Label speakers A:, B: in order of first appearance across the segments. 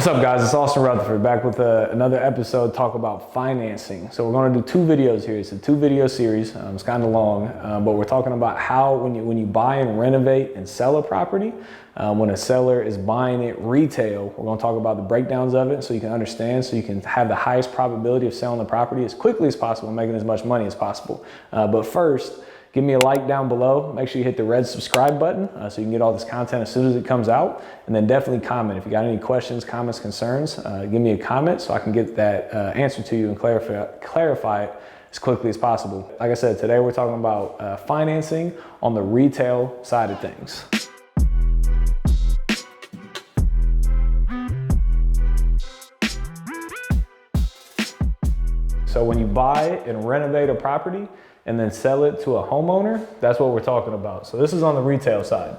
A: What's up, guys? It's Austin Rutherford back with another episode talk about financing. So we're going to do two videos here. It's a 2-video series. It's kind of long, but we're talking about how when you buy and renovate and sell a property, when a seller is buying it retail, we're going to talk about the breakdowns of it so you can understand, so you can have the highest probability of selling the property as quickly as possible, making as much money as possible. But first, give me a like down below. Make sure you hit the red subscribe button so you can get all this content as soon as it comes out. And then definitely comment. If you got any questions, comments, concerns, give me a comment so I can get that answer to you and clarify it as quickly as possible. Like I said, today we're talking about financing on the retail side of things. So when you buy and renovate a property and then sell it to a homeowner, that's what we're talking about. So this is on the retail side.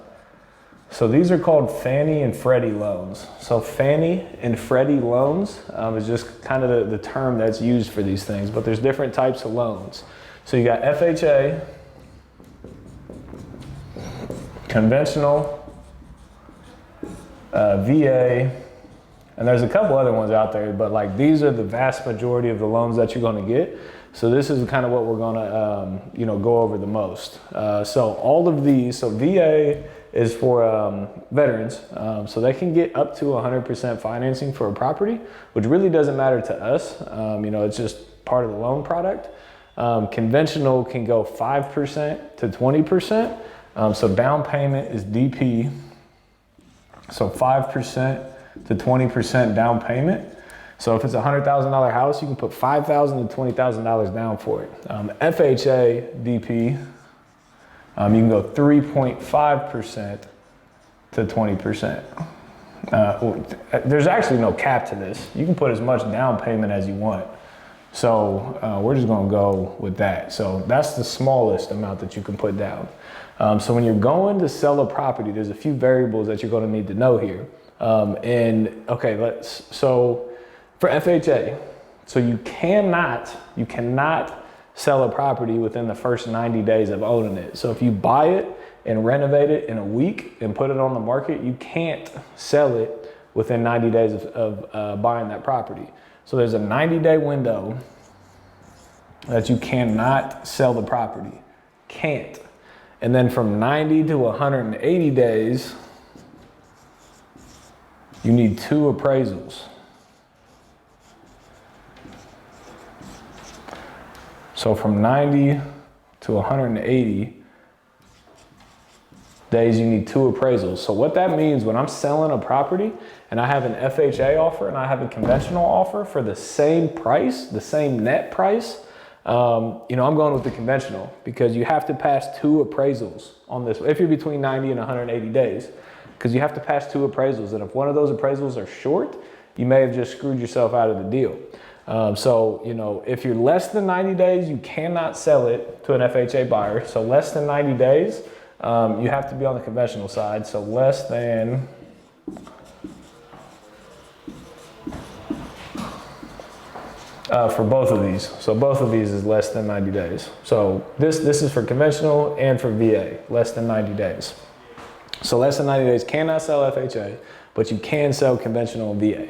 A: So these are called Fannie and Freddie loans. So Fannie and Freddie loans is just kind of the term that's used for these things, but there's different types of loans. So you got FHA, conventional, VA, and there's a couple other ones out there, but like these are the vast majority of the loans that you're going to get. So this is kind of what we're going to, go over the most. So all of these, so VA is for veterans, so they can get up to 100% financing for a property, which really doesn't matter to us. It's just part of the loan product. Conventional can go 5% to 20%. So down payment is DP. So 5% to 20% down payment. So if it's a $100,000 house, you can put $5,000 to $20,000 down for it. FHA DP, you can go 3.5% to 20%. There's actually no cap to this. You can put as much down payment as you want. So we're just gonna go with that. So that's the smallest amount that you can put down. So when you're going to sell a property, there's a few variables that you're gonna need to know here. So for FHA, so you cannot sell a property within the first 90 days of owning it. So if you buy it and renovate it in a week and put it on the market, you can't sell it within 90 days of buying that property. So there's a 90-day window that you cannot sell the property. Can't. And then from 90 to 180 days, you need 2 appraisals. So from 90 to 180 days, you need 2 appraisals. So what that means, when I'm selling a property and I have an FHA offer and I have a conventional offer for the same price, the same net price, I'm going with the conventional because you have to pass 2 appraisals on this. If you're between 90 and 180 days, because you have to pass 2 appraisals. And if one of those appraisals are short, you may have just screwed yourself out of the deal. If you're less than 90 days, you cannot sell it to an FHA buyer. So less than 90 days, you have to be on the conventional side. So less than for both of these. So both of these is less than 90 days. So this is for conventional and for VA, less than 90 days. So less than 90 days cannot sell FHA, but you can sell conventional and VA.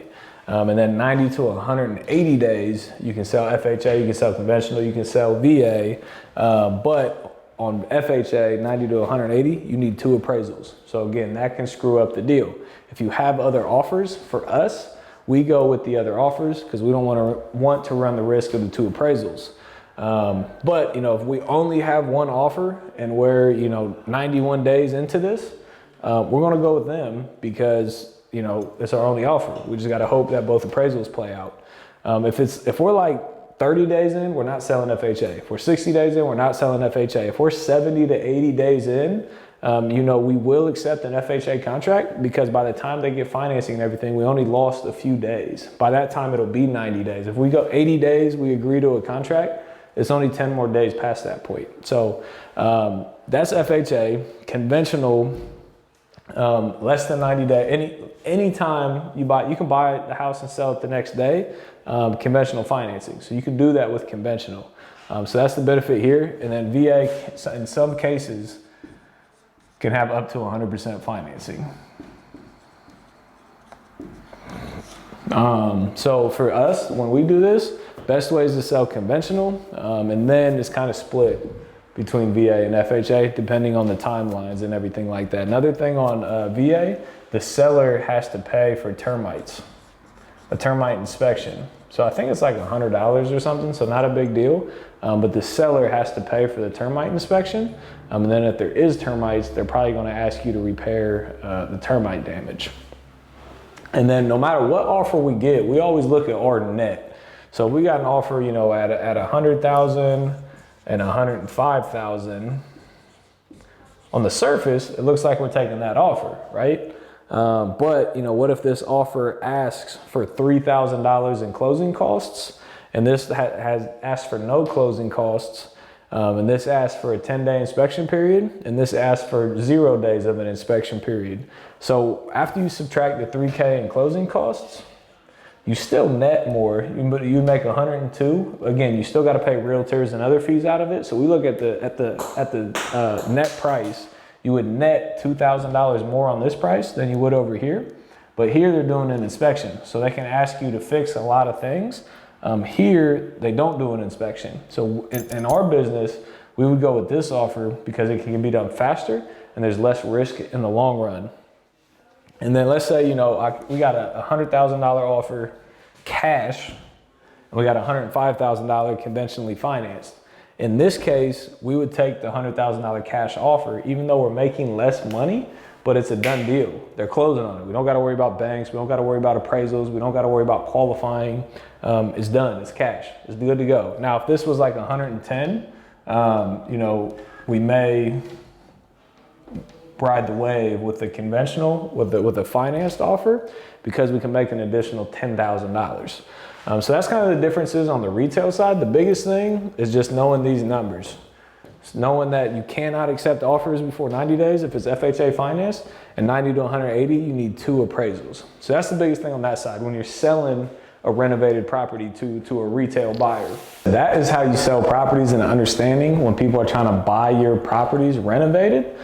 A: And then 90 to 180 days, you can sell FHA, you can sell conventional, you can sell VA. But on FHA, 90 to 180, you need 2 appraisals. So again, that can screw up the deal. If you have other offers, for us, we go with the other offers because we don't want to run the risk of the 2 appraisals. But if we only have one offer and we're 91 days into this, we're going to go with them because it's our only offer. We just got to hope that both appraisals play out. If we're like 30 days in, we're not selling FHA. If we're 60 days in, we're not selling FHA. If we're 70 to 80 days in, we will accept an FHA contract because by the time they get financing and everything, we only lost a few days. By that time, it'll be 90 days. If we go 80 days, we agree to a contract, it's only 10 more days past that point. So that's FHA. Conventional, less than 90 days. Anytime you buy, you can buy the house and sell it the next day. Conventional financing. So you can do that with conventional. So that's the benefit here. And then VA, in some cases, can have up to 100% financing. So for us, when we do this, best way is to sell conventional, and then it's kind of split between VA and FHA, depending on the timelines and everything like that. Another thing on VA, the seller has to pay for termites, a termite inspection. So I think it's like $100 or something, so not a big deal. But the seller has to pay for the termite inspection. And then if there is termites, they're probably gonna ask you to repair the termite damage. And then no matter what offer we get, we always look at our net. So we got an offer, you know, at 100,000 and 105,000. On the surface, it looks like we're taking that offer, right? But you know, what if this offer asks for $3,000 in closing costs, and this has asked for no closing costs, and this asks for a 10-day inspection period, and this asks for 0 days of an inspection period. So after you subtract the $3K in closing costs, you still net more. You make 102. Again, you still got to pay realtors and other fees out of it. So we look at the net price. You would net $2,000 more on this price than you would over here. But here they're doing an inspection. So they can ask you to fix a lot of things. Here, they don't do an inspection. So in our business, we would go with this offer because it can be done faster and there's less risk in the long run. And then let's say, you know, we got a $100,000 offer cash, and we got a $105,000 conventionally financed. In this case, we would take the $100,000 cash offer, even though we're making less money, but it's a done deal. They're closing on it. We don't got to worry about banks. We don't got to worry about appraisals. We don't got to worry about qualifying. It's done. It's cash. It's good to go. Now, if this was like 110, you know, we may ride the wave with the conventional, with the financed offer, because we can make an additional $10,000. So that's kind of the differences on the retail side. The biggest thing is just knowing these numbers. It's knowing that you cannot accept offers before 90 days if it's FHA financed, and 90 to 180, you need 2 appraisals. So that's the biggest thing on that side when you're selling a renovated property to a retail buyer. That is how you sell properties, and understanding when people are trying to buy your properties renovated.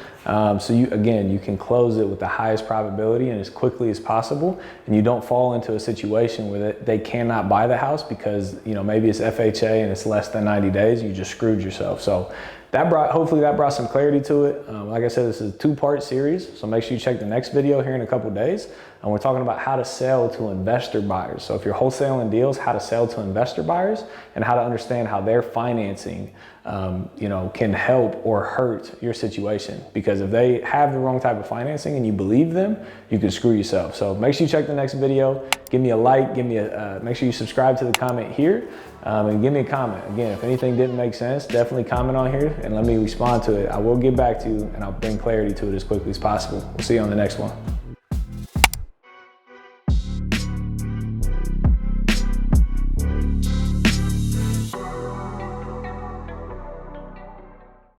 A: So you can close it with the highest probability and as quickly as possible, and you don't fall into a situation where they cannot buy the house because, you know, maybe it's FHA and it's less than 90 days, you just screwed yourself. So hopefully that brought some clarity to it. Like I said, this is a 2-part series, so make sure you check the next video here in a couple days. And we're talking about how to sell to investor buyers. So if you're wholesaling deals, how to sell to investor buyers and how to understand how their financing, you know, can help or hurt your situation. Because if they have the wrong type of financing and you believe them, you can screw yourself. So make sure you check the next video. Give me a like. Make sure you subscribe to the comment here, and give me a comment. Again, if anything didn't make sense, definitely comment on here and let me respond to it. I will get back to you and I'll bring clarity to it as quickly as possible. We'll see you on the next one.